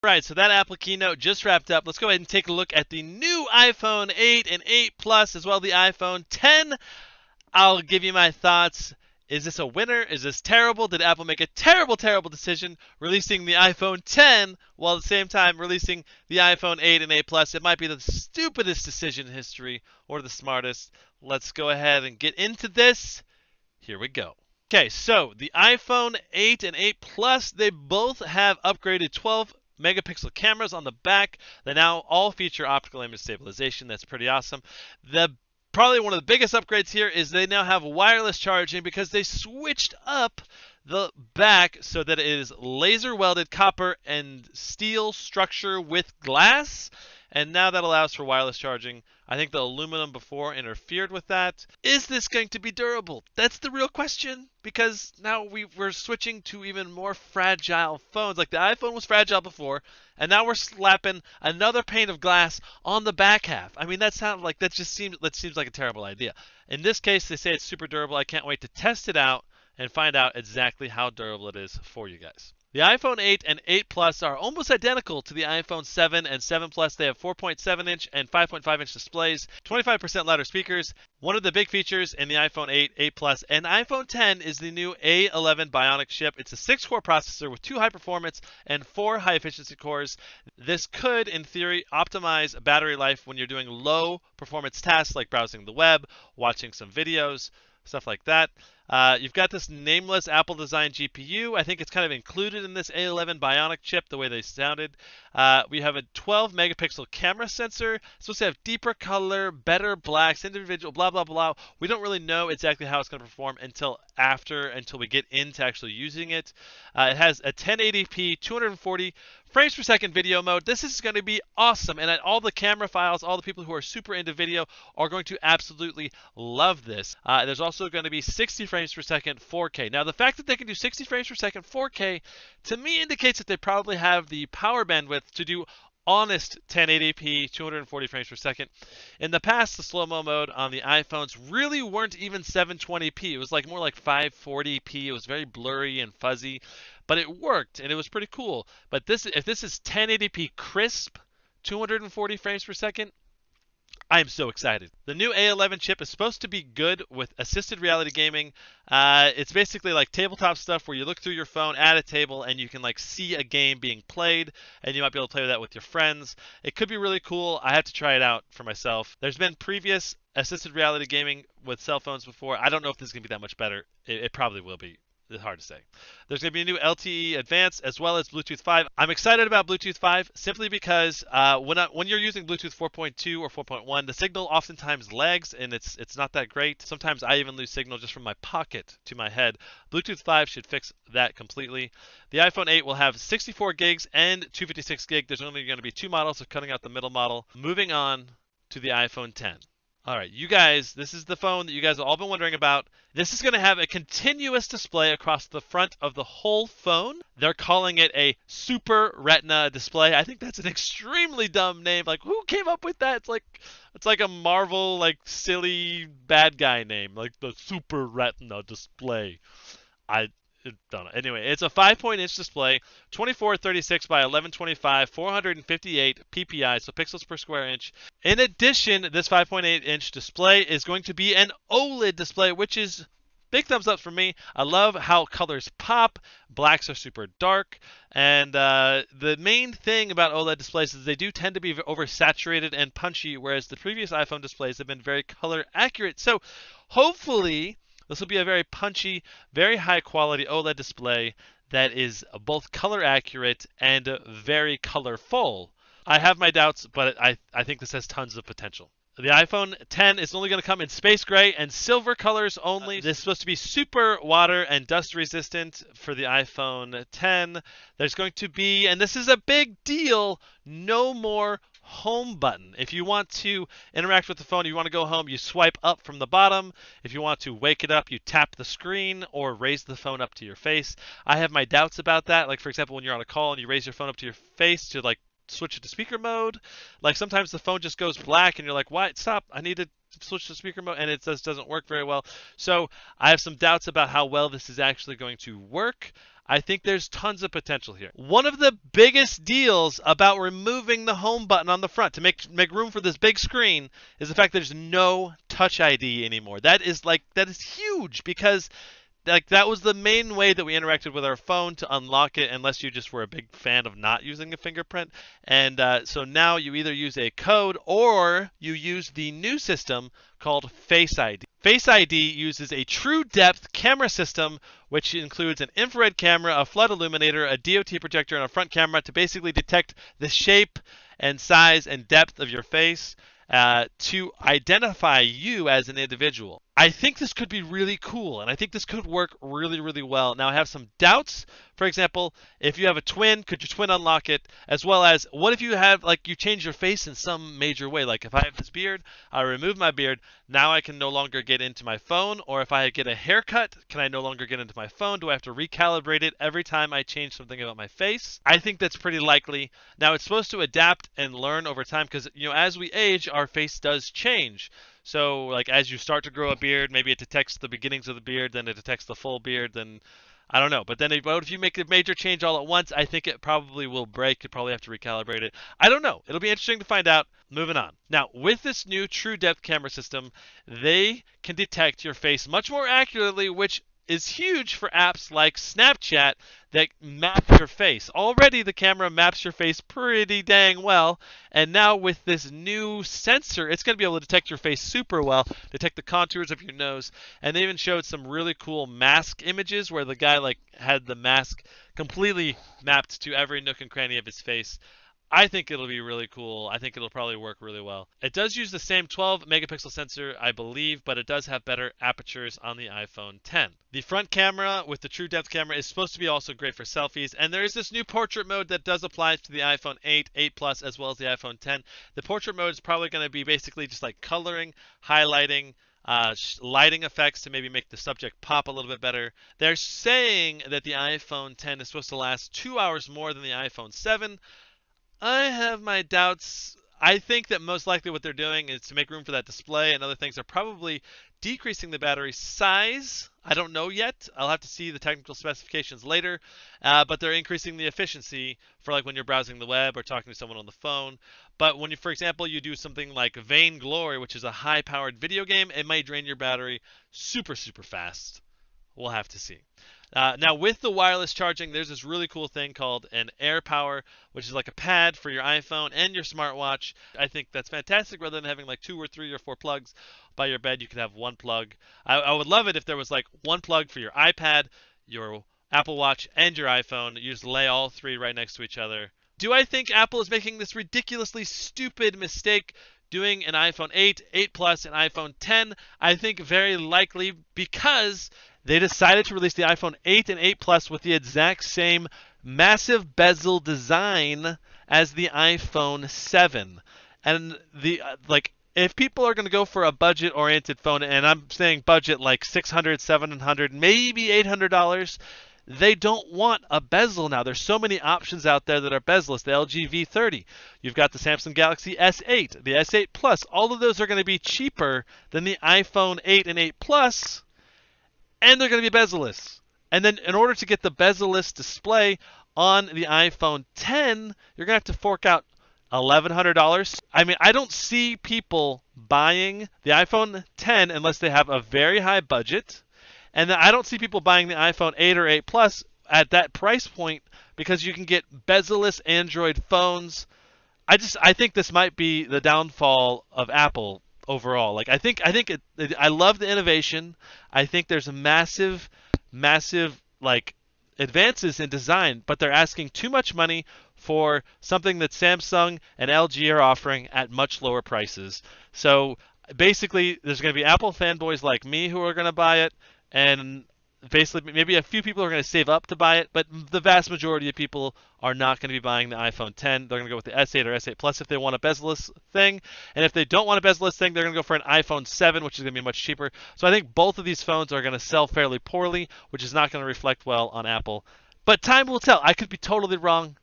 Right, so that Apple keynote just wrapped up. Let's go ahead and take a look at the new iPhone 8 and 8 Plus, as well as the iPhone 10. I'll give you my thoughts. Is this a winner? Is this terrible? Did Apple make a terrible, terrible decision releasing the iPhone 10 while at the same time releasing the iPhone 8 and 8 Plus? It might be the stupidest decision in history or the smartest. Let's go ahead and get into this. Here we go. Okay, so the iPhone 8 and 8 Plus, they both have upgraded 12 megapixel cameras on the back. They now all feature optical image stabilization. That's pretty awesome. Probably one of the biggest upgrades here is they now have wireless charging because they switched up the back so that it is laser welded copper and steel structure with glass. And now that allows for wireless charging. I think the aluminum before interfered with that. Is this going to be durable? That's the real question, because now we're switching to even more fragile phones. Like the iPhone was fragile before, and now we're slapping another pane of glass on the back half. I mean, that seems like a terrible idea. In this case, they say it's super durable. I can't wait to test it out and find out exactly how durable it is for you guys. The iPhone 8 and 8 Plus are almost identical to the iPhone 7 and 7 Plus. They have 4.7-inch and 5.5-inch displays, 25% louder speakers. One of the big features in the iPhone 8, 8 Plus, and iPhone 10 is the new A11 Bionic chip. It's a 6-core processor with 2 high-performance and 4 high-efficiency cores. This could, in theory, optimize battery life when you're doing low-performance tasks like browsing the web, watching some videos, stuff like that. You've got this nameless Apple design GPU. I think it's kind of included in this A11 Bionic chip, the way they sounded. We have a 12 megapixel camera sensor. It's supposed to have deeper color, better blacks, individual, blah, blah, blah. We don't really know exactly how it's going to perform until we get into actually using it. It has a 1080p, 240 frames per second video mode. This is going to be awesome, and all the camera files, all the people who are super into video are going to absolutely love this. There's also going to be 60 frames per second 4K. Now, the fact that they can do 60 frames per second 4K to me indicates that they probably have the power bandwidth to do honest 1080p 240 frames per second. In the past, the slow-mo mode on the iPhones really weren't even 720p. It was more like 540p. It was very blurry and fuzzy, but it worked and it was pretty cool. But if this is 1080p crisp 240 frames per second, I am so excited. The new A11 chip is supposed to be good with assisted reality gaming. It's basically like tabletop stuff where you look through your phone at a table and you can see a game being played, and you might be able to play with that with your friends. It could be really cool. I have to try it out for myself. There's been previous assisted reality gaming with cell phones before. I don't know if this is going to be that much better. It probably will be. It's hard to say. There's going to be a new LTE Advanced as well as Bluetooth 5. I'm excited about Bluetooth 5 simply because when you're using Bluetooth 4.2 or 4.1, the signal oftentimes lags and it's not that great. Sometimes I even lose signal just from my pocket to my head. Bluetooth 5 should fix that completely. The iPhone 8 will have 64 gigs and 256 gig. There's only going to be 2 models, so cutting out the middle model. Moving on to the iPhone 10. All right, you guys, this is the phone that you guys have all been wondering about. This is going to have a continuous display across the front of the whole phone. They're calling it a Super Retina display. I think that's an extremely dumb name. Who came up with that? It's like a Marvel, silly bad guy name, like the Super Retina display. I don't know. Anyway, it's a 5-point-inch display, 2436 by 1125, 458 ppi, so pixels per square inch. In addition, this 5.8-inch display is going to be an OLED display, which is big thumbs up for me. I love how colors pop. Blacks are super dark. And the main thing about OLED displays is they do tend to be oversaturated and punchy, whereas the previous iPhone displays have been very color accurate. So hopefully this will be a very punchy, very high quality OLED display that is both color accurate and very colorful. I have my doubts, but I think this has tons of potential. The iPhone 10 is only going to come in space gray and silver colors only. This is supposed to be super water and dust resistant for the iPhone 10. There's going to be, and this is a big deal, no more home button. If you want to interact with the phone, you want to go home, you swipe up from the bottom. If you want to wake it up, you tap the screen or raise the phone up to your face. I have my doubts about that. For example, when you're on a call and you raise your phone up to your face to switch it to speaker mode, sometimes the phone just goes black and you're like, what? Stop, I need to switch to speaker mode, and it just doesn't work very well. So I have some doubts about how well this is actually going to work. I think there's tons of potential here. One of the biggest deals about removing the home button on the front to make room for this big screen is the fact that there's no Touch ID anymore. That is huge because that was the main way that we interacted with our phone to unlock it, unless you just were a big fan of not using a fingerprint. And so now you either use a code or you use the new system called Face ID. Face ID uses a true depth camera system, which includes an infrared camera, a flood illuminator, a DOT projector, and a front camera to basically detect the shape and size and depth of your face to identify you as an individual. I think this could be really cool, and I think this could work really, really well. Now, I have some doubts. For example, if you have a twin, could your twin unlock it? As well as, what if you have, you change your face in some major way? Like, if I have this beard, I remove my beard, now I can no longer get into my phone. Or if I get a haircut, can I no longer get into my phone? Do I have to recalibrate it every time I change something about my face? I think that's pretty likely. Now, it's supposed to adapt and learn over time because, as we age, our face does change. So, as you start to grow a beard, maybe it detects the beginnings of the beard, then it detects the full beard, then I don't know. But then if you make a major change all at once, I think it probably will break. You probably have to recalibrate it. I don't know. It'll be interesting to find out. Moving on. Now, with this new true depth camera system, they can detect your face much more accurately, which is huge for apps like Snapchat that map your face. Already the camera maps your face pretty dang well, and now with this new sensor, it's going to be able to detect your face super well, detect the contours of your nose, and they even showed some really cool mask images where the guy had the mask completely mapped to every nook and cranny of his face. I think it'll be really cool. I think it'll probably work really well. It does use the same 12 megapixel sensor, I believe, but it does have better apertures on the iPhone 10. The front camera with the true depth camera is supposed to be also great for selfies, and there is this new portrait mode that does apply to the iPhone 8, 8 Plus, as well as the iPhone 10. The portrait mode is probably going to be basically just coloring, highlighting, lighting effects to maybe make the subject pop a little bit better. They're saying that the iPhone 10 is supposed to last 2 hours more than the iPhone 7. I have my doubts. I think that most likely what they're doing is to make room for that display, and other things are probably decreasing the battery size. I don't know yet. I'll have to see the technical specifications later. But they're increasing the efficiency for when you're browsing the web or talking to someone on the phone. But when for example, you do something like Vainglory, which is a high-powered video game, it might drain your battery super, super fast. We'll have to see. Now, with the wireless charging, there's this really cool thing called an AirPower, which is like a pad for your iPhone and your smartwatch. I think that's fantastic. Rather than having 2 or 3 or 4 plugs by your bed, you could have one plug. I would love it if there was one plug for your iPad, your Apple Watch, and your iPhone. You just lay all 3 right next to each other. Do I think Apple is making this ridiculously stupid mistake doing an iPhone 8, 8 Plus, and iPhone 10? I think very likely because they decided to release the iPhone 8 and 8 Plus with the exact same massive bezel design as the iPhone 7. And if people are going to go for a budget-oriented phone, and I'm saying budget like $600, $700, maybe $800, they don't want a bezel now. There's so many options out there that are bezel-less. The LG V30. You've got the Samsung Galaxy S8, the S8 Plus. All of those are going to be cheaper than the iPhone 8 and 8 Plus. And they're going to be bezel-less. And then in order to get the bezel-less display on the iPhone 10, you're going to have to fork out $1,100. I mean, I don't see people buying the iPhone 10 unless they have a very high budget. And I don't see people buying the iPhone 8 or 8 Plus at that price point because you can get bezel-less Android phones. I think this might be the downfall of Apple overall. I love the innovation. I think there's a massive advances in design, but they're asking too much money for something that Samsung and LG are offering at much lower prices. So basically, there's going to be Apple fanboys like me who are going to buy it, and basically maybe a few people are going to save up to buy it, but the vast majority of people are not going to be buying the iPhone 10. They're going to go with the S8 or S8 Plus if they want a bezel-less thing. And if they don't want a bezel-less thing, they're going to go for an iPhone 7, which is going to be much cheaper. So I think both of these phones are going to sell fairly poorly, which is not going to reflect well on Apple. But time will tell. I could be totally wrong.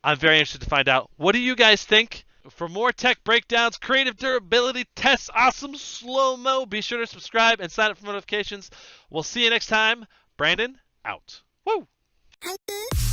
I'm very interested to find out. What do you guys think? For more tech breakdowns, creative durability tests, awesome slow-mo, be sure to subscribe and sign up for notifications. We'll see you next time. Brandon, out. Woo! はい